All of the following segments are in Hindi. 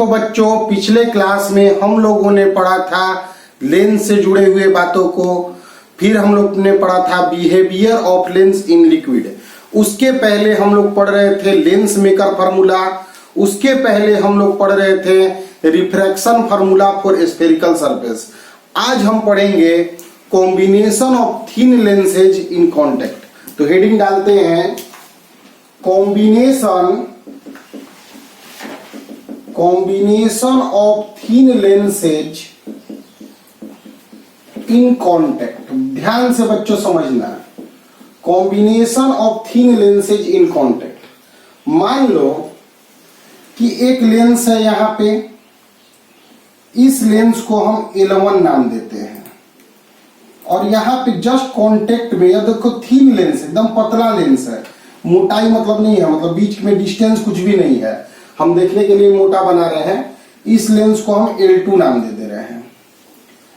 देखो बच्चों, पिछले क्लास में हम लोगों ने पढ़ा था लेंस से जुड़े हुए बातों को, फिर हम लोग ने पढ़ा था behaviour of lens in liquid. उसके पहले हम लोग पढ़ रहे थे लेंस मेकर फार्मूला। उसके पहले हम लोग पढ़ रहे थे refraction formula for spherical surface. आज हम पढ़ेंगे combination of thin lenses in contact. तो हेडिंग डालते हैं combination of thin lenses in contact. ध्यान से बच्चों समझना, combination of thin lenses in contact. मान लो कि एक लेंस है यहां पे, इस लेंस को हम L1 नाम देते हैं, और यहां पे जस्ट कांटेक्ट में, या देखो थिन लेंस, एकदम पतला लेंस है, मोटाई मतलब नहीं है, मतलब बीच में डिस्टेंस कुछ भी नहीं है, हम देखने के लिए मोटा बना रहे हैं। इस लेंस को हम L2 नाम दे रहे हैं।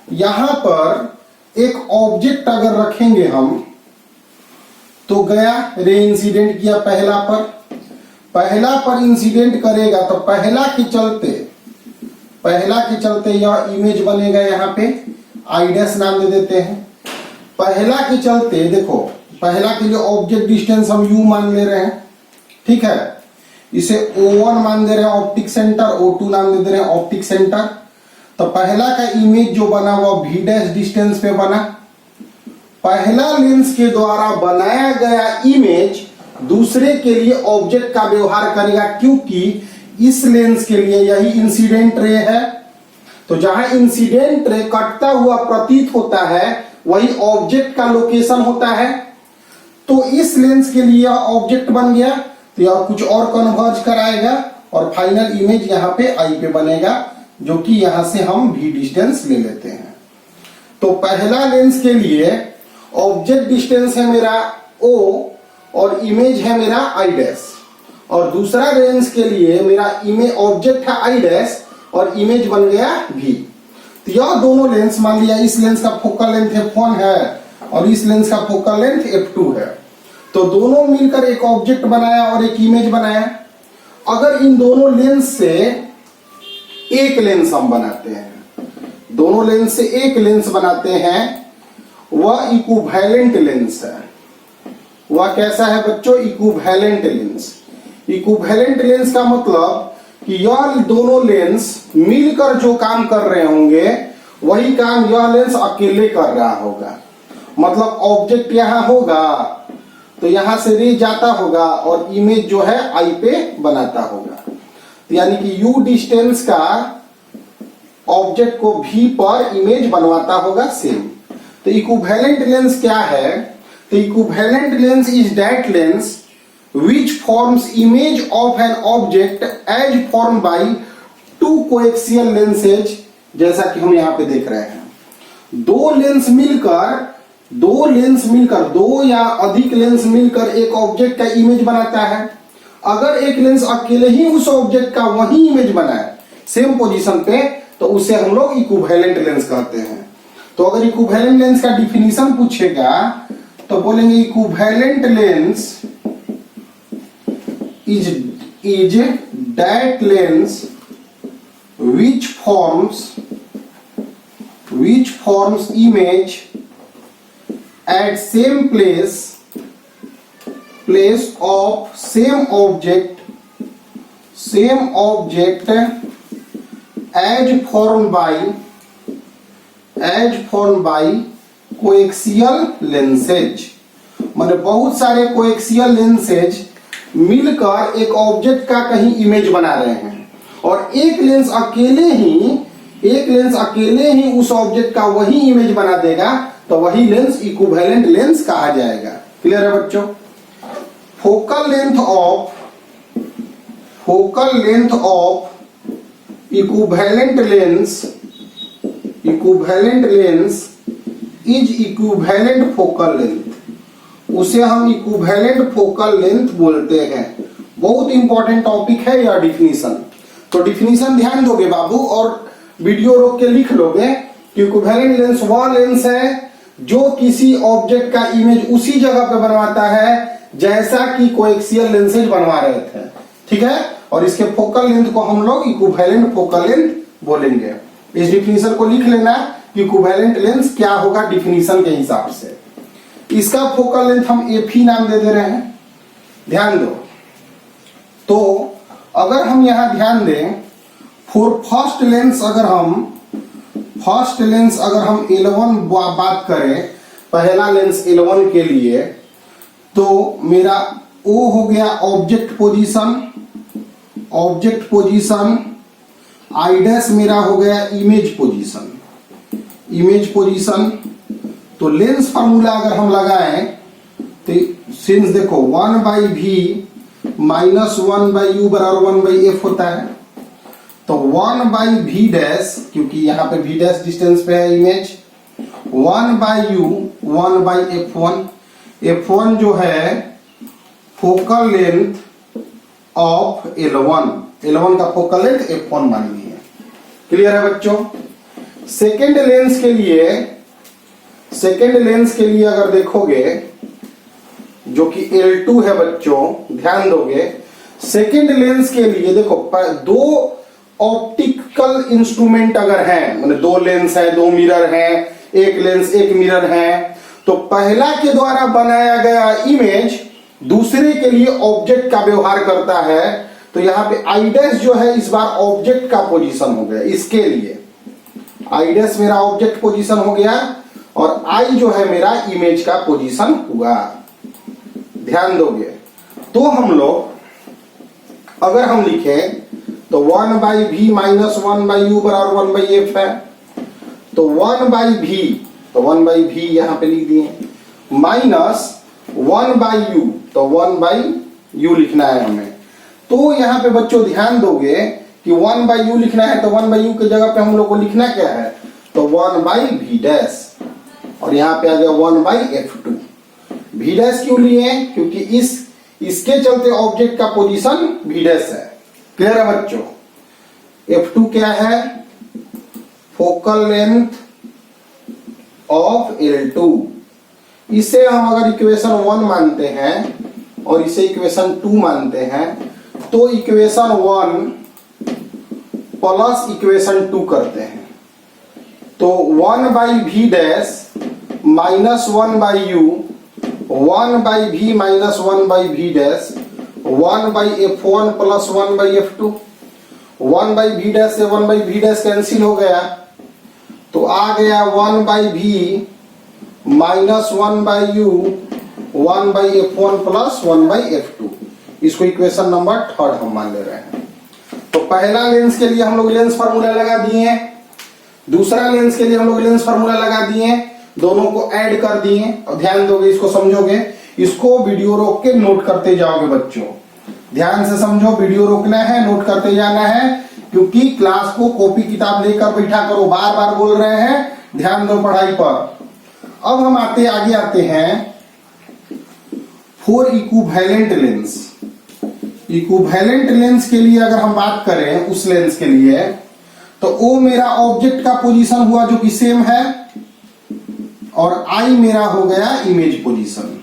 यहां पर एक ऑब्जेक्ट अगर रखेंगे हम, तो गया रे इंसिडेंट किया पहला पर इंसिडेंट करेगा, तो पहला के चलते यह इमेज बनेगा। यहां पे I' नाम दे देते हैं। पहला के चलते देखो, पहला के लिए ऑब्जेक्ट डिस्टेंस हम U मान ले रहे हैं, ठीक है। इसे O1 मान दे रहे हैं ऑप्टिक सेंटर, O2 नाम दे रहे हैं ऑप्टिक सेंटर। तो पहला का इमेज जो बना वो V' डिस्टेंस पे बना। पहला लेंस के द्वारा बनाया गया इमेज दूसरे के लिए ऑब्जेक्ट का व्यवहार करेगा, क्योंकि इस लेंस के लिए यही इंसिडेंट रे है। तो जहां इंसिडेंट रे कटता हुआ प्रतीत होता है, वही ऑब्जेक्ट का लोकेशन होता है। तो इस लेंस के लिए ऑब्जेक्ट बन गया, तो यह कुछ और कन्वर्ज कराएगा और फाइनल इमेज यहाँ पे I पे बनेगा, जो कि यहां से हम V डिस्टेंस ले लेते हैं। तो पहला लेंस के लिए ऑब्जेक्ट डिस्टेंस है मेरा O और इमेज है मेरा I', और दूसरा लेंस के लिए मेरा इमेज ऑब्जेक्ट है I' और इमेज बन गया V। तो यह दोनों लेंस, मान लिया इस लेंस का फोकल लेंथ f1 है और इस लेंस का फोकल लेंथ f2 है, तो दोनों मिलकर एक ऑब्जेक्ट बनाया और एक इमेज बनाया। अगर इन दोनों लेंस से एक लेंस हम बनाते हैं, दोनों लेंस से एक लेंस बनाते हैं, वह इक्विवेलेंट लेंस है। वह कैसा है बच्चों? Equivalent lens. इक्विवेलेंट लेंस का मतलब कि यह दोनों लेंस मिलकर जो काम कर रहे होंगे, वही काम यह लेंस अकेले कर रहा होगा। मतलब ऑब्जेक्ट यहां होगा तो यहां से रे जाता होगा और इमेज जो है I पे बनाता होगा। तो यानी कि U डिस्टेंस का ऑब्जेक्ट को V पर इमेज बनवाता होगा सेम। तो इक्विवेलेंट लेंस क्या है? तो equivalent lens is that lens which forms image of an object as formed by two coaxial lenses, जैसा कि हम यहाँ पे देख रहे हैं। दो मिलकर दो या अधिक लेंस मिलकर एक ऑब्जेक्ट का इमेज बनाता है। अगर एक लेंस अकेले ही उस ऑब्जेक्ट का वही इमेज बनाए सेम पोजीशन पे, तो उसे हम लोग इक्विवेलेंट लेंस कहते हैं। तो अगर इक्विवेलेंट लेंस का डिफिनीशन पूछेगा तो बोलेंगे equivalent lens is that lens which forms image at same place of same object as formed by coaxial lenses। माने बहुत सारे कोएक्सियल लेंसेज मिलकर एक ऑब्जेक्ट का कहीं इमेज बना रहे हैं, और एक लेंस अकेले ही उस ऑब्जेक्ट का वही इमेज बना देगा, तो वही लेंस इक्विवेलेंट लेंस कहा जाएगा। क्लियर है बच्चों? Focal length of equivalent lens is equivalent focal length. उसे हम इक्विवेलेंट फोकल लेंथ बोलते हैं। बहुत इंपॉर्टेंट टॉपिक है यह डिफिनीशन। तो डिफिनीशन ध्यान दोगे बाबू, और वीडियो रोक के लिख लोगे कि इक्विवेलेंट लेंस वह लेंस है जो किसी ऑब्जेक्ट का इमेज उसी जगह पे बनवाता है जैसा कि कोएक्सियल लेंसेज बनवा रहे थे। ठीक है, और इसके फोकल लेंथ को हम लोग इक्विवेलेंट फोकल लेंथ बोलेंगे। इस डिफिनीशन को लिख लेना कि इक्विवेलेंट लेंथ क्या होगा डिफिनीशन के हिसाब से। इसका फोकल लेंथ हम एफ ही नाम दे रहे हैं, ध्यान दो। तो अगर हम यहां ध्यान दें, फॉर फर्स्ट लेंस अगर हम L1 बात करें, पहला लेंस L1 के लिए, तो मेरा O हो गया ऑब्जेक्ट पोजीशन, I डैश मेरा हो गया इमेज पोजीशन। तो लेंस फार्मूला अगर हम लगाएं तो सिंस देखो 1/v माइनस 1/u बराबर 1/f होता है, तो 1/v डैश, क्योंकि यहाँ पे v डैश डिस्टेंस पे है इमेज, 1/u 1/f1। f1 जो है फोकल लेंथ ऑफ L1 का फोकल लेंथ f1 मान ली है। क्लियर है बच्चों? सेकेंड लेंस के लिए अगर देखोगे, जो कि L2 है बच्चों, ध्यान दोगे, सेकेंड लेंस के लिए देखो दो ऑप्टिकल इंस्ट्रूमेंट अगर हैं, मतलब दो लेंस है, दो मिरर हैं, एक लेंस एक मिरर है, तो पहला के द्वारा बनाया गया इमेज दूसरे के लिए ऑब्जेक्ट का व्यवहार करता है। तो यहां पे आई डैश जो है इस बार ऑब्जेक्ट का पोजीशन हो गया, इसके लिए आई डैश मेरा ऑब्जेक्ट पोजीशन हो गया और आई जो है मेरा इमेज का पोजीशन हुआ। ध्यान दोगे तो हम लोग अगर हम लिखें तो 1/v माइनस 1/u बराबर 1/f है, तो 1/v यहां पे लिख दिए, माइनस 1/u, तो 1/u लिखना है हमें। तो यहां पे बच्चों ध्यान दोगे कि 1/u लिखना है, तो 1/u की जगह पे हम लोग को लिखना क्या है, तो 1/v डैश, और यहां पे आ गया 1/f2। v डैश क्यों लिए? क्योंकि इसके चलते ऑब्जेक्ट का पोजीशन v डैश है। क्लियर है बच्चों? f2 क्या है? Focal length of L2। इसे हम अगर इक्वेशन 1 मानते हैं और इसे इक्वेशन 2 मानते हैं, तो इक्वेशन 1 प्लस इक्वेशन 2 करते हैं, तो 1/v dash minus 1/u, 1/v minus 1/v dash, 1/f1 plus 1/f2। 1/v dash से 1/v डैश कैंसिल हो गया, तो आ गया 1/v minus 1/u, 1/f1 plus 1/f2। इसको इक्वेशन नंबर 3 हम मान ले रहे हैं। तो पहला लेंस के लिए हम लोग लेंस फार्मूला लगा दिए, दूसरा लेंस के लिए हम लोग लेंस फार्मूला लगा दिए, दोनों को ऐड कर दिए। और ध्यान दोगे, इसको समझोगे, इसको वीडियो रोक के नोट करते जाओगे बच्चों। ध्यान से समझो, वीडियो रोकना है, नोट करते जाना है, क्योंकि क्लास को कॉपी किताब लेकर बैठा करो। बार बार बोल रहे हैं, ध्यान दो पढ़ाई पर। अब हम आगे आते हैं for equivalent lens. Equivalent lens के लिए अगर हम बात करें, उस लेंस के लिए, तो ओ मेरा ऑब्जेक्ट का पोजीशन हुआ जो कि सेम है, और आई मेरा हो गया इमेज पोजीशन।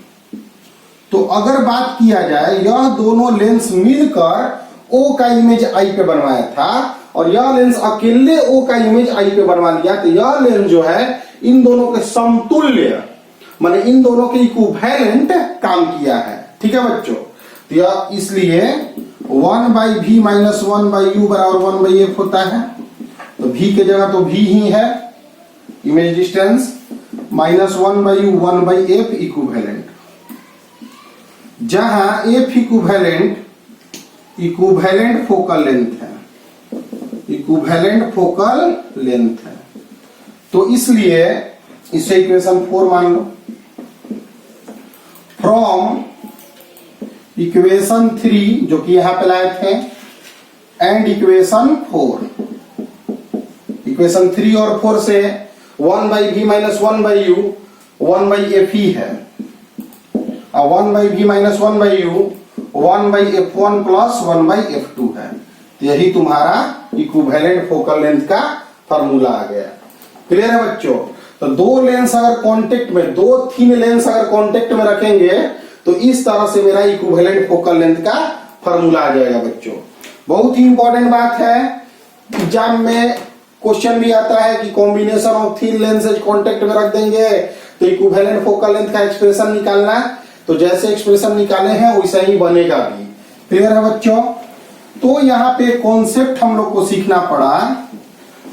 तो अगर बात किया जाए, यह दोनों लेंस मिलकर ओ का इमेज आई पे बनवाया था और यह लेंस अकेले ओ का इमेज आई पे बनवा लिया, तो यह लेंस जो है इन दोनों के समतुल्य, माने इन दोनों के इक्विवेलेंट काम किया है। ठीक है बच्चों? तो यह इसलिए 1/v माइनस 1/u बराबर 1/f होता है। तो v के जगह तो v ही है, image distance, minus 1/u 1/f equivalent, जहां f इक्विवेलेंट फोकल लेंथ है, इक्विवेलेंट फोकल लेंथ है। तो इसलिए इसे इक्वेशन 4 मान लो। फ्रॉम इक्वेशन 3 जो कि यहां पे लाए थे, एंड इक्वेशन 4, इक्वेशन 3 और 4 से 1/v माइनस 1/u 1/f ही है, और 1/v minus 1/u 1/f1 plus 1/f2 है। तो यही तुम्हारा इक्विवेलेंट फोकल लेंथ का फार्मूला आ गया। क्लियर है बच्चों? तो दो लेंस अगर कांटेक्ट में, दो थिन लेंस अगर कांटेक्ट में रखेंगे, तो इस तरह से मेरा इक्विवेलेंट फोकल लेंथ का फार्मूला आ जाएगा बच्चों। बहुत ही इंपॉर्टेंट बात है, एग्जाम में क्वेश्चन भी आता है कि combination of thin lenses contact में रख देंगे तो इक्विवेलेंट फोकल लेंथ का एक्सप्रेशन निकालना, तो जैसे एक्सप्रेशन निकाले हैं वैसा ही बनेगा भी। क्लियर है बच्चों? तो यहाँ पे कॉन्सेप्ट हम लोग को सीखना पड़ा।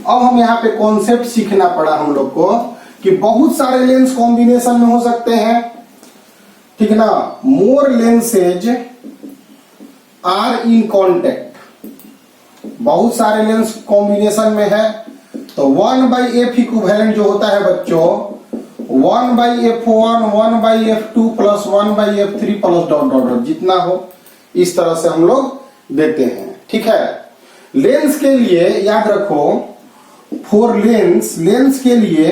अब हम यहाँ पे कॉन्सेप्ट सीखना पड़ा हम लोग को कि बहुत सारे लेंस कॉम्बिनेशन में हो सकते हैं, ठीक ना। मोर लेंसेज आर इन कॉन्टेक्ट, बहुत सारे लेंस कॉम्बिनेशन में है, तो 1/f इक्विवेलेंट जो होता है बच्चों 1/f1 1/f2 plus 1/f3 plus dot dot dot जितना हो, इस तरह से हम लोग देते हैं। ठीक है, लेंस के लिए याद रखो, फॉर लेंस के लिए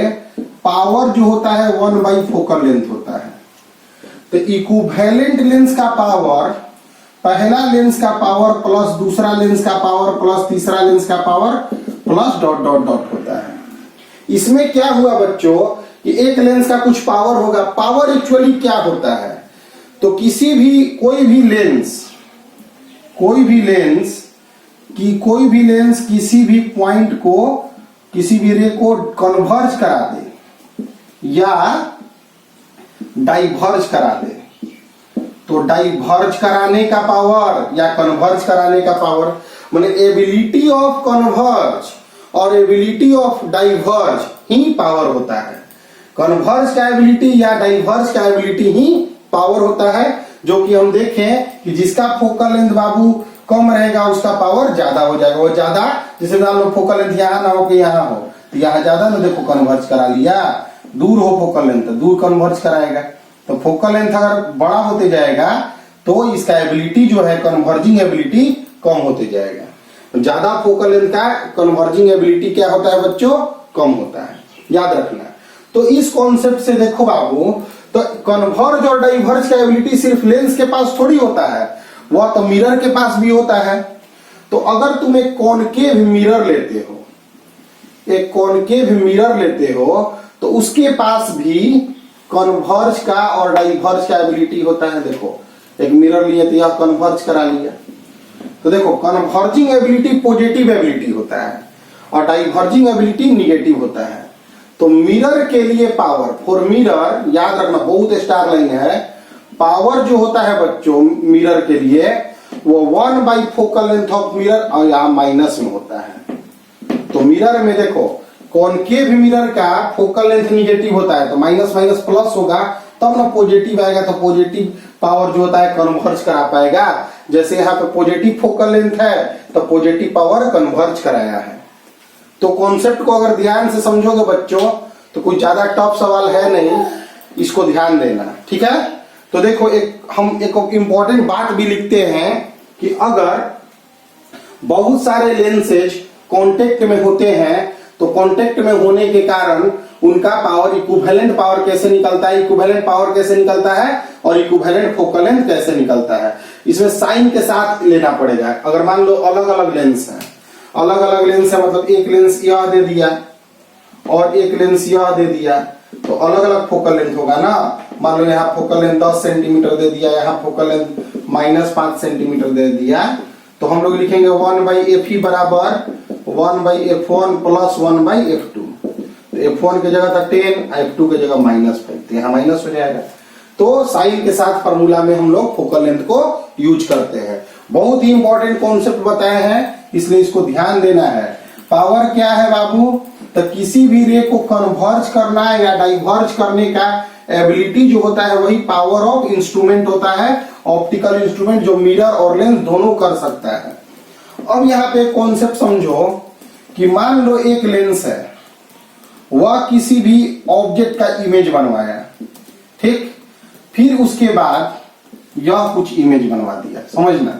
पावर जो होता है 1 फोकल लेंथ होता है। तो इक्विवेलेंट लेंस का पावर, पहला लेंस का पावर प्लस दूसरा लेंस का पावर प्लस तीसरा लेंस का power plus dot dot dot होता है। इसमें क्या हुआ बच्चों कि एक लेंस का कुछ पावर होगा। पावर एक्चुअली क्या होता है, तो कोई भी लेंस किसी भी पॉइंट को, किसी भी रे को कन्वर्ज करा दे या डाइवर्ज करा दे, तो डाइवर्ज कराने का पावर या कन्वर्ज कराने का पावर, माने एबिलिटी ऑफ कन्वर्ज और ability of diverge he power होता है। कन्वर्ज का एबिलिटी या डाइवर्ज का एबिलिटी ही पावर होता है, जो कि हम देखें कि जिसका फोकल लेंथ बाबू कम रहेगा उसका पावर ज्यादा हो जाएगा। वो ज्यादा, जैसे मान लो फोकल लेंथ यहाँ ना हो कि यहाँ हो, तो यहाँ ज्यादा ना, देखो कन्वर्ज करा लिया। दूर हो फोकल लेंथ तो दूर कन्वर्ज कराएगा, तो फोकल लेंथ अगर बड़ा होते जाएगा तो इसका एबिलिटी जो है कन्वर्जिंग एबिलिटी कम होते जाएगा। तो ज्यादा फोकल लेंथ का कन्वर्जिंग एबिलिटी क्या होता है बच्चों, कम होता है, याद रखना। तो इस कॉन्सेप्ट से देखो बाबू, तो कन्वर्ज और डाइवर्ज का एबिलिटी सिर्फ लेंस के पास थोड़ी होता है, वह तो मिरर के पास भी होता है। तो अगर तुम एक कॉनकेव मिरर लेते हो तो उसके पास भी कन्वर्ज का और डाइवर्ज का एबिलिटी होता है। देखो एक मिरर लिए तो यह कन्वर्ज करा लिया, तो देखो कन्वर्जिंग एबिलिटी पॉजिटिव एबिलिटी होता है और डाइवर्जिंग एबिलिटी निगेटिव होता है। तो मिरर के लिए पावर, फॉर मिरर याद रखना, बहुत स्टार लाइन है, पावर जो होता है बच्चों मिरर के लिए वो 1 फोकल लेंथ ऑफ मिरर और यहाँ माइनस में होता है। तो मिरर में देखो कॉनकेव मिरर का फोकल लेंथ निगेटिव होता है, तो माइनस माइनस प्लस होगा तब ना पॉजिटिव आएगा, तो पॉजिटिव पावर जो होता है कन्वर्ज करा पाएगा। जैसे यहाँ पे पॉजिटिव फोकल लेंथ है तो पॉजिटिव पावर कन्वर्ज कराया है। तो कॉन्सेप्ट को अगर ध्यान से समझोगे बच्चों तो कोई ज्यादा टफ सवाल है नहीं, इसको ध्यान देना। ठीक है, तो देखो हम एक इंपॉर्टेंट बात भी लिखते हैं कि अगर बहुत सारे लेंसेज कांटेक्ट में होते हैं तो कांटेक्ट में होने के कारण उनका पावर इक्विवेलेंट पावर कैसे निकलता है, इक्विवेलेंट पावर कैसे निकलता है और इक्विवेलेंट फोकल लेंथ कैसे निकलता है, इसमें साइन के साथ लेना पड़ेगा। अगर मान लो अलग अलग लेंस है, मतलब एक लेंस यह दे दिया और एक लेंस यह दे दिया, तो अलग अलग फोकल लेंथ होगा ना। मान लो यहाँ फोकल लेंथ 10 सेंटीमीटर दे दिया, यहाँ फोकल लेंथ -5 सेंटीमीटर दे दिया, तो हम लोग लिखेंगे 1/f बराबर 1/f1 प्लस 1/f2। तो f1 की जगह था 10, f2 की जगह -5, तो यहाँ माइनस हो जाएगा। तो साइन के साथ फॉर्मूला में हम लोग फोकल लेंथ को यूज करते हैं। बहुत ही इंपॉर्टेंट कॉन्सेप्ट बताए हैं, इसलिए इसको ध्यान देना है। पावर क्या है बाबू, तो किसी भी रे को कन्वर्ज करना है या डाइवर्ज करने का एबिलिटी जो होता है वही पावर ऑफ इंस्ट्रूमेंट होता है, ऑप्टिकल इंस्ट्रूमेंट जो मिरर और लेंस दोनों कर सकता है। अब यहाँ पे कॉन्सेप्ट समझो कि मान लो एक लेंस है, वह किसी भी ऑब्जेक्ट का इमेज बनवाया, ठीक, फिर उसके बाद यह कुछ इमेज बनवा दिया, समझना,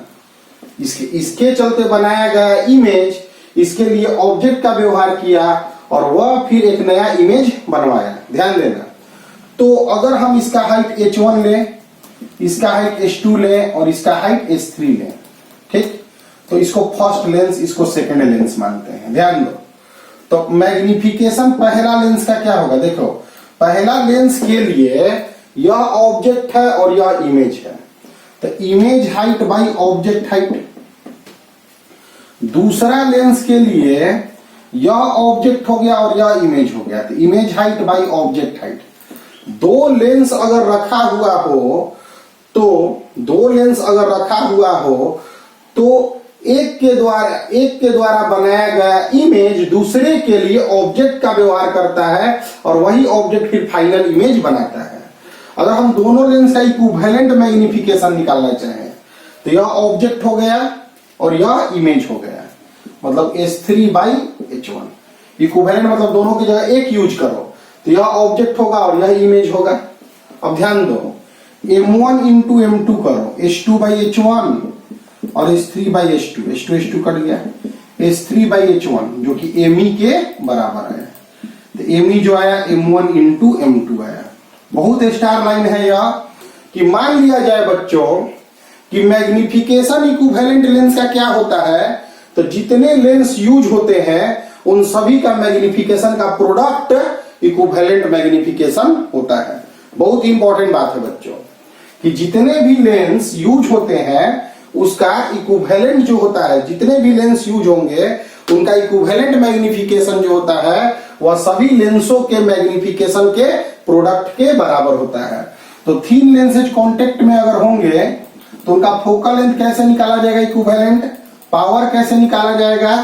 इसके चलते बनाया गया इमेज, इसके लिए ऑब्जेक्ट का व्यवहार किया और वह फिर एक नया इमेज बनवाया। ध्यान देना, तो अगर हम इसका हाइट h1 लें, इसका हाइट h2 लें और इसका हाइट h3 लें, ठीक, तो इसको फर्स्ट लेंस, इसको सेकंड लेंस मानते हैं। ध्यान दो, तो मैग्निफिकेशन पहला लेंस का क्या होगा, देखो पहला लेंस के लिए यह ऑब्जेक्ट है और यह इमेज है, तो image height by object height, दूसरा लेंस के लिए यह ऑब्जेक्ट हो गया और यह इमेज हो गया, तो image height by object height. दो लेंस अगर रखा हुआ हो तो एक के द्वारा बनाया गया इमेज दूसरे के लिए ऑब्जेक्ट का व्यवहार करता है और वही ऑब्जेक्ट फिर फाइनल इमेज बनाता है। अगर हम दोनों लेंस का इक्विवेलेंट मैग्निफिकेशन निकालना चाहें तो यह ऑब्जेक्ट हो गया और यह इमेज हो गया, मतलब S3/H1। इक्विवेलेंट मतलब दोनों की जगह एक यूज करो तो यह ऑब्जेक्ट होगा और यह इमेज होगा। अब ध्यान दो, M1 into M2 करो, S2/H1 और S3/H2, H2 कट गया, S3/H1 जो कि Me के बराबर है, तो Me जो आया M1 into M2 आया। बहुत स्टार लाइन है यह कि मान लिया जाए बच्चों कि मैग्निफिकेशन इक्विवेलेंट लेंस का क्या होता है, तो जितने लेंस यूज होते हैं उन सभी का मैग्निफिकेशन का प्रोडक्ट इक्विवेलेंट मैग्निफिकेशन होता है। बहुत इंपॉर्टेंट बात है बच्चों कि जितने भी लेंस यूज होते हैं उसका इक्विवेलेंट जो होता है, जितने भी लेंस यूज होंगे उनका इक्विवेलेंट मैग्निफिकेशन जो होता है वह सभी लेंसों के मैग्निफिकेशन के प्रोडक्ट के बराबर होता है। तो तीन लेंसेज कांटेक्ट में अगर होंगे तो उनका फोकल लेंथ कैसे निकाला जाएगा इक्विवेलेंट, पावर कैसे निकाला जाएगा,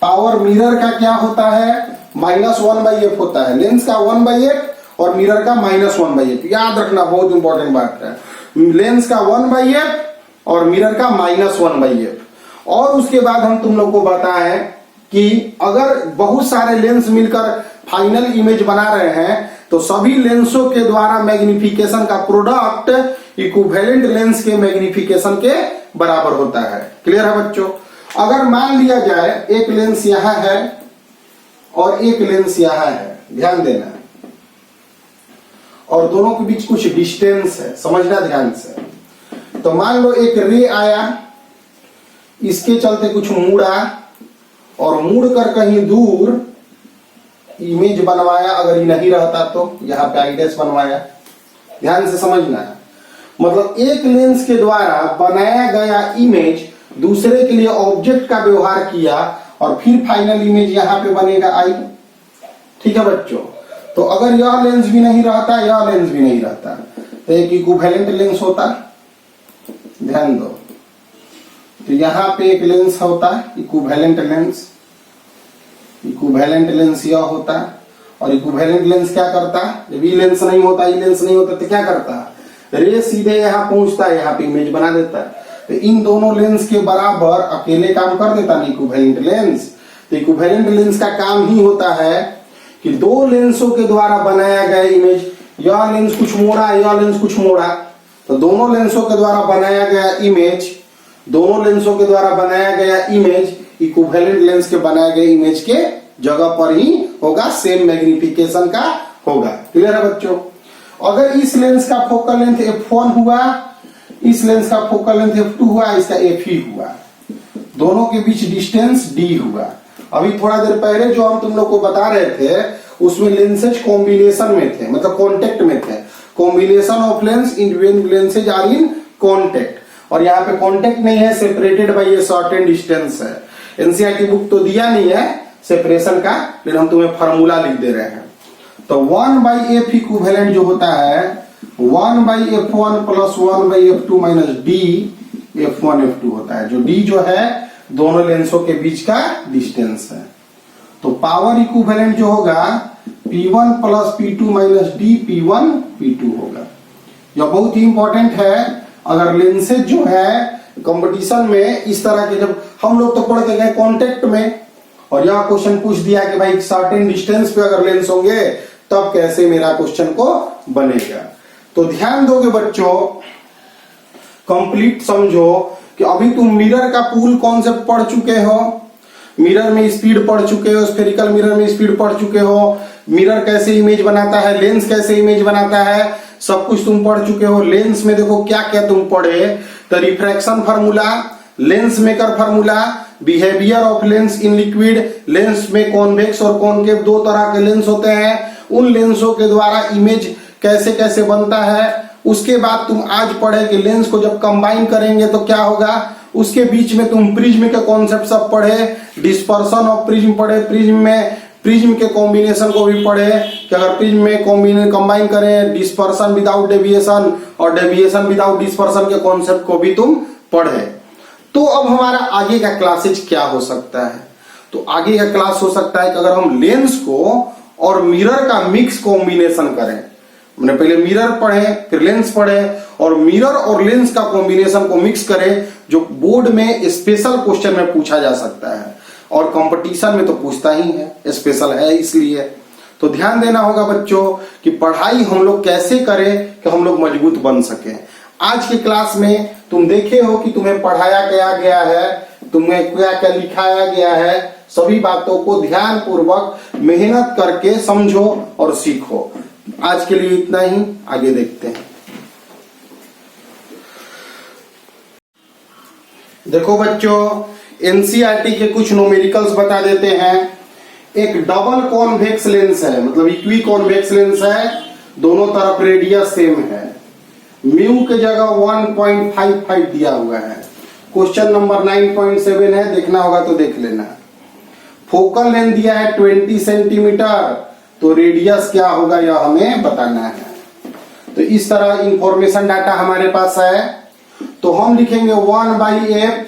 पावर मिरर का क्या होता है -1/f होता है, लेंस का 1/f और मिरर का -1/f। याद रखना, बहुत इंपॉर्टेंट बात है, लेंस का 1/f और मिरर का -1/f। और उसके बाद हम तुम लोग को बताएं कि अगर बहुत सारे लेंस मिलकर फाइनल इमेज बना रहे हैं तो सभी लेंसों के द्वारा मैग्निफिकेशन का प्रोडक्ट इक्विवेलेंट लेंस के मैग्निफिकेशन के बराबर होता है। क्लियर है बच्चों? अगर मान लिया जाए एक लेंस यहां है और एक लेंस यहां है, ध्यान देना, और दोनों के बीच कुछ डिस्टेंस है, समझना ध्यान से। तो मान लो एक रे आया, इसके चलते कुछ मुड़ा और मुड़ कर कहीं दूर इमेज बनवाया, अगर ये नहीं रहता तो यहाँ पे आईडेस बनवाया। ध्यान से समझना, मतलब एक लेंस के द्वारा बनाया गया इमेज दूसरे के लिए ऑब्जेक्ट का व्यवहार किया और फिर फाइनल इमेज यहाँ पे बनेगा आई। ठीक है बच्चों? तो अगर यह लेंस भी नहीं रहता, यह लेंस भी नहीं रहता, तो एक इक्विवेलेंट लेंस होता। ध्यान दो, तो यहाँ पे एक लेंस होता इक्विवेलेंट लेंस, इक्विवेलेंट लेंस यह होता। और इक्विवेलेंट लेंस क्या करता, जब ये लेंस नहीं होता, ये लेंस नहीं होता तो क्या करता, रे सीधे यहाँ पहुंचता है, यहाँ पे इमेज बना देता है। तो इन दोनों लेंस के बराबर अकेले काम कर देता नहीं इक्विवेलेंट लेंस। तो इक्विवेलेंट लेंस का काम ही होता है कि दो लेंसों के द्वारा बनाया गया इमेज, यह लेंस कुछ मोड़ा, यह लेंस कुछ मोड़ा, तो दोनों लेंसों के द्वारा बनाया गया इमेज, दोनों लेंसों के द्वारा बनाया गया इमेज इक्विवेलेंट लेंस के बनाए गए इमेज के जगह पर ही होगा, सेम मैग्निफिकेशन का होगा। क्लियर है बच्चों? अगर इस लेंस का फोकल लेंथ f1 हुआ, इस लेंस का फोकल लेंथ f2 हुआ, इसका f ही हुआ, दोनों के बीच डिस्टेंस d हुआ। अभी थोड़ा देर पहले जो हम तुम लोग को बता रहे थे उसमें लेंसेज कॉम्बिनेशन में थे, मतलब कॉन्टेक्ट में थे। Combination of lens in when lenses are in contact, और यहाँ पे कॉन्टेक्ट नहीं है, separated by a certain distance है। एनसीईआरटी बुक तो दिया नहीं है सेपरेशन का, लेकिन हम तुम्हें फार्मूला लिख दे रहे हैं। तो 1/f इक्विवेलेंट जो होता है 1/f1 + 1/f2 - d f1 f2 होता है, जो d जो है दोनों लेंसों के बीच का डिस्टेंस है। तो पावर इक्विवेलेंट जो होगा P1 + P2 - d P1 P2 होगा। यह बहुत ही इंपॉर्टेंट है। अगर लेंसेज जो है कंपटीशन में इस तरह के, जब हम लोग तो पढ़ के गए कॉन्टेक्ट में, और यह क्वेश्चन पूछ दिया कि भाई सर्टेन डिस्टेंस पे अगर लेंस होंगे तब कैसे मेरा क्वेश्चन को बनेगा। तो ध्यान दोगे बच्चों, कंप्लीट समझो कि अभी तुम मिरर का पूल कॉन्सेप्ट पढ़ चुके हो, मिरर में स्पीड पढ़ चुके हो, स्फेरिकल मिरर में स्पीड पढ़ चुके हो, मिरर कैसे इमेज बनाता है, लेंस कैसे इमेज बनाता है, सब कुछ तुम पढ़ चुके हो। लेंस में देखो क्या क्या तुम पढ़े, तो refraction formula, lens maker formula, behaviour of lens in liquid, lens में कॉन्वेक्स और कॉनकेव दो तरह के लेंस होते हैं, उन लेंसों के द्वारा इमेज कैसे कैसे बनता है। उसके बाद तुम आज पढ़े कि लेंस को जब कंबाइन करेंगे तो क्या होगा, उसके बीच में तुम प्रिज्म के कॉन्सेप्ट सब पढ़े, डिस्पर्सन ऑफ प्रिज्म पढ़े, प्रिज्म के कॉम्बिनेशन को भी पढ़े कि अगर प्रिज्म में कंबाइन करें डिस्पर्सन विदाउट डेविएशन और डेविएशन विदाउट डिस्पर्सन के कॉन्सेप्ट को भी तुम पढ़े। तो अब हमारा आगे का क्लासेज क्या हो सकता है? तो आगे का क्लास हो सकता है कि अगर हम लेंस को और मिरर का मिक्स कॉम्बिनेशन करें, हमने पहले मिरर पढ़े फिर लेंस पढ़े, और मिरर और लेंस का कॉम्बिनेशन को मिक्स करें, जो बोर्ड में स्पेशल क्वेश्चन में पूछा जा सकता है और कंपटीशन में तो पूछता ही है, स्पेशल है इसलिए। तो ध्यान देना होगा बच्चों कि पढ़ाई हम लोग कैसे करें कि हम लोग मजबूत बन सके। आज की क्लास में तुम देखे हो कि तुम्हें पढ़ाया गया है, तुम्हें क्या क्या लिखाया गया है, सभी बातों को ध्यान पूर्वक मेहनत करके समझो और सीखो। आज के लिए इतना ही, आगे देखते हैं। देखो बच्चों, एनसीईआरटी के कुछ न्यूमेरिकल्स बता देते हैं। एक डबल कॉन्वेक्स लेंस है, मतलब इक्वी कॉन्वेक्स लेंस है, दोनों तरफ रेडियस सेम है, म्यू के जगह 1.55 दिया हुआ है। क्वेश्चन नंबर 9.7 है, देखना होगा तो देख लेना। फोकल लेंथ दिया है 20 सेंटीमीटर, तो रेडियस क्या होगा यह हमें बताना है। तो इस तरह इंफॉर्मेशन डाटा हमारे पास है, तो हम लिखेंगे 1/f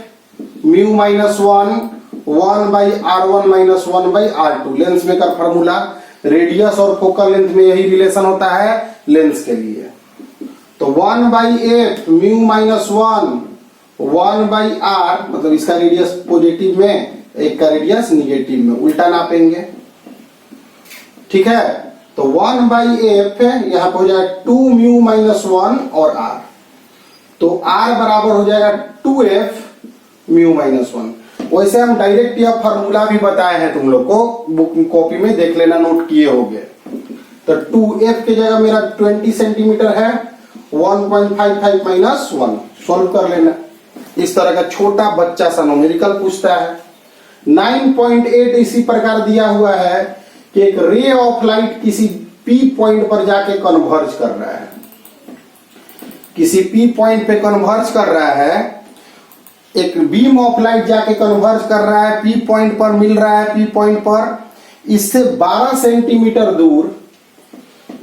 mu minus 1/r1 minus 1/r2, lens maker formula. Radius और फोकल लेंथ में यही रिलेशन होता है लेंस के लिए। तो 1/f म्यू माइनस 1/r, मतलब इसका रेडियस पॉजिटिव में, एक का रेडियस निगेटिव में, उल्टा नापेंगे, ठीक है। तो 1/f यहां पर हो जाएगा 2 म्यू माइनस 1 और r, तो r बराबर हो जाएगा 2f म्यू माइनस 1। वैसे हम डायरेक्ट यह फॉर्मूला भी बताए हैं तुम लोग को, बुक कॉपी में देख लेना, नोट किए होंगे। तो 2f के जगह मेरा 20 सेंटीमीटर है, 1.55 माइनस 1 सॉल्व कर लेना। इस तरह का छोटा बच्चा सा न्यूमेरिकल पूछता है। 9.8 इसी प्रकार दिया हुआ है कि एक रे ऑफ लाइट किसी P पॉइंट पर जाके कन्वर्ज कर रहा है, किसी P पॉइंट पे कन्वर्ज कर रहा है, एक बीम ऑफ लाइट जाके कन्वर्ज कर रहा है, P पॉइंट पर मिल रहा है, P पॉइंट पर इससे 12 सेंटीमीटर दूर,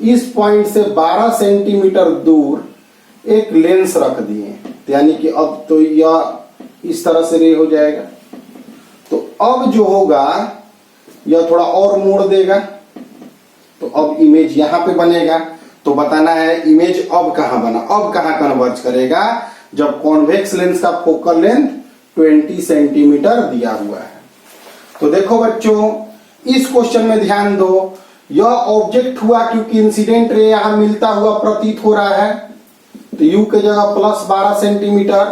इस पॉइंट से 12 सेंटीमीटर दूर एक लेंस रख दिए, यानी कि अब तो यह इस तरह से रे हो जाएगा। तो अब जो होगा यह थोड़ा और मोड़ देगा, तो अब इमेज यहां पे बनेगा। तो बताना है इमेज अब कहां बना, अब कहां कन्वर्ज करेगा, जब कॉन्वेक्स लेंस का फोकल लेंथ 20 सेंटीमीटर दिया हुआ है। तो देखो बच्चों, इस क्वेश्चन में ध्यान दो, यह ऑब्जेक्ट हुआ क्योंकि इंसिडेंट रे यहां मिलता हुआ प्रतीत हो रहा है, तो u के जगह प्लस 12 सेंटीमीटर,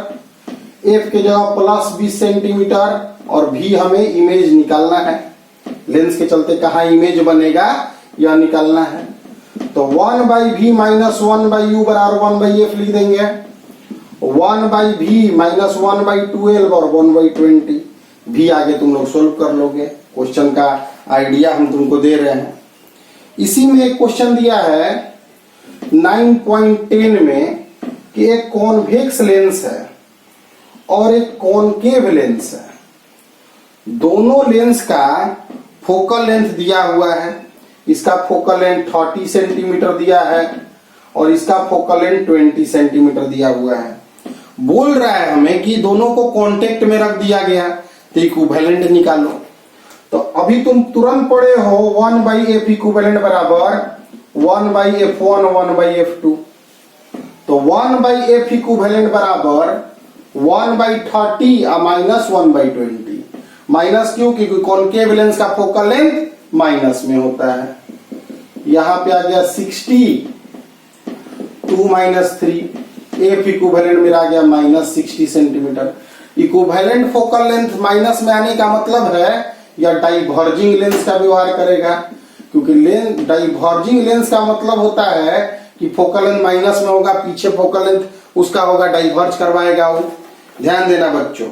f के जगह प्लस 20 सेंटीमीटर, और v हमें इमेज निकालना है। लेंस के चलते कहां इमेज बनेगा यह निकालना है। तो 1/v माइनस 1/u बराबर 1/f लिख देंगे, 1/v माइनस 1/12 और 1/20। v आगे तुम लोग सोल्व कर लोगे, क्वेश्चन का आइडिया हम तुमको दे रहे हैं। इसी में एक क्वेश्चन दिया है 9.10 में कि एक कॉन्वेक्स लेंस है और एक कॉनकेव लेंस है, दोनों लेंस का फोकल लेंथ दिया हुआ है। इसका फोकल लेंथ 30 सेंटीमीटर दिया है और इसका फोकल लेंथ 20 सेंटीमीटर दिया हुआ है। बोल रहा है हमें कि दोनों को कांटेक्ट में रख दिया गया, तो इक्विवेलेंट निकालो। तो अभी तुम तुरंत पढ़े हो 1/f इक्विवेलेंट बराबर 1/f1 1/f2, तो 1/f इक्विवेलेंट बराबर 1/30 माइनस 1/20। माइनस क्यों? क्योंकि कॉनकेव लेंस का फोकल लेंथ माइनस में होता है। यहां पे आ गया 60, 2 माइनस 3, एफ इक्विवेलेंट मेरा आ गया minus 60 centimetre. Equivalent focal length minus में आने का मतलब है या डाइवर्जिंग लेंस का व्यवहार करेगा, क्योंकि डाइवर्जिंग लेंस का मतलब होता है कि फोकल लेंथ माइनस में होगा, पीछे फोकल लेंथ उसका होगा डाइवर्ज करवाएगा वो। ध्यान देना बच्चों।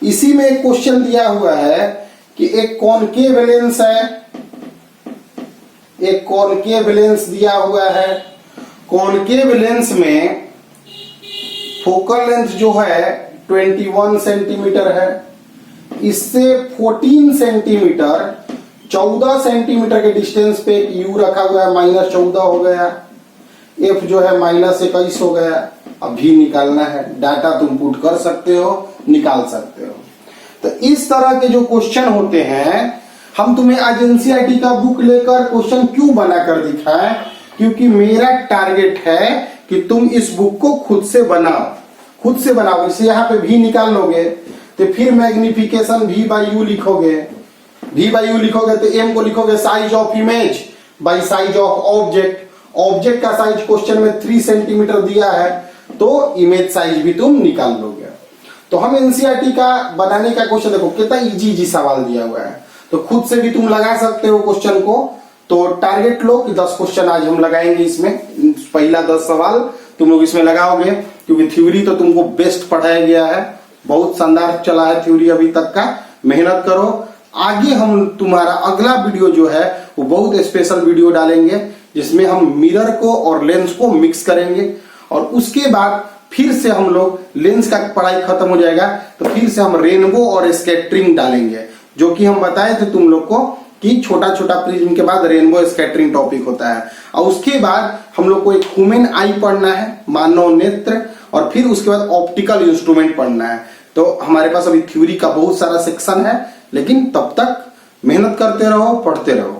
इसी में एक क्वेश्चन दिया हुआ है कि एक कॉनकेव लेंस है, एक कॉनकेव लेंस दिया हुआ है। कॉनकेव लेंस में फोकल लेंथ जो है 21 सेंटीमीटर है। इससे 14 सेंटीमीटर 14 सेंटीमीटर के डिस्टेंस पे एक यू रखा हुआ है, -14 हो गया। एफ जो है -21 हो गया। अब भी निकालना है, डाटा तुम पुट कर सकते हो, निकाल सकते हो। तो इस तरह के जो क्वेश्चन होते हैं, हम तुम्हें आज एनसीईआरटी का बुक लेकर क्वेश्चन क्यों बनाकर दिखाएं, क्योंकि मेरा टारगेट है कि तुम इस बुक को खुद से बनाओ, खुद से बनाओ। इसे यहाँ पे भी निकाल लोगे तो फिर मैग्निफिकेशन v बाई यू लिखोगे, v बाई यू लिखोगे तो m को लिखोगे size of image by size of object. Object का साइज क्वेश्चन में 3 सेंटीमीटर दिया है, तो इमेज साइज भी तुम निकाल लोगे। तो हम एनसीईआरटी का बनाने का क्वेश्चन देखो कितना इजी सवाल दिया हुआ है, तो खुद से भी तुम लगा सकते हो क्वेश्चन को। तो टारगेट लो कि 10 क्वेश्चन आज हम लगाएंगे इसमें। पहला 10 सवाल तुम लोग इसमें लगाओगे, क्योंकि थ्योरी तो तुमको बेस्ट पढ़ाया गया है, बहुत शानदार चला है थ्योरी अभी तक का। मेहनत करो। आगे हम तुम्हारा अगला वीडियो जो है वो बहुत स्पेशल वीडियो डालेंगे, जिसमें हम मिरर को और लेंस को मिक्स करेंगे, और उसके बाद फिर से हम लोग लेंस का पढ़ाई खत्म हो जाएगा तो फिर से हम रेनबो और स्कैटरिंग डालेंगे, जो कि हम बताए थे तुम लोग को कि छोटा छोटा प्रिज्म के बाद रेनबो स्कैटरिंग टॉपिक होता है। और उसके बाद हम लोग को एक ह्यूमन आई पढ़ना है, मानव नेत्र, और फिर उसके बाद ऑप्टिकल इंस्ट्रूमेंट पढ़ना है। तो हमारे पास अभी थ्योरी का बहुत सारा सेक्शन है, लेकिन तब तक मेहनत करते रहो, पढ़ते रहो।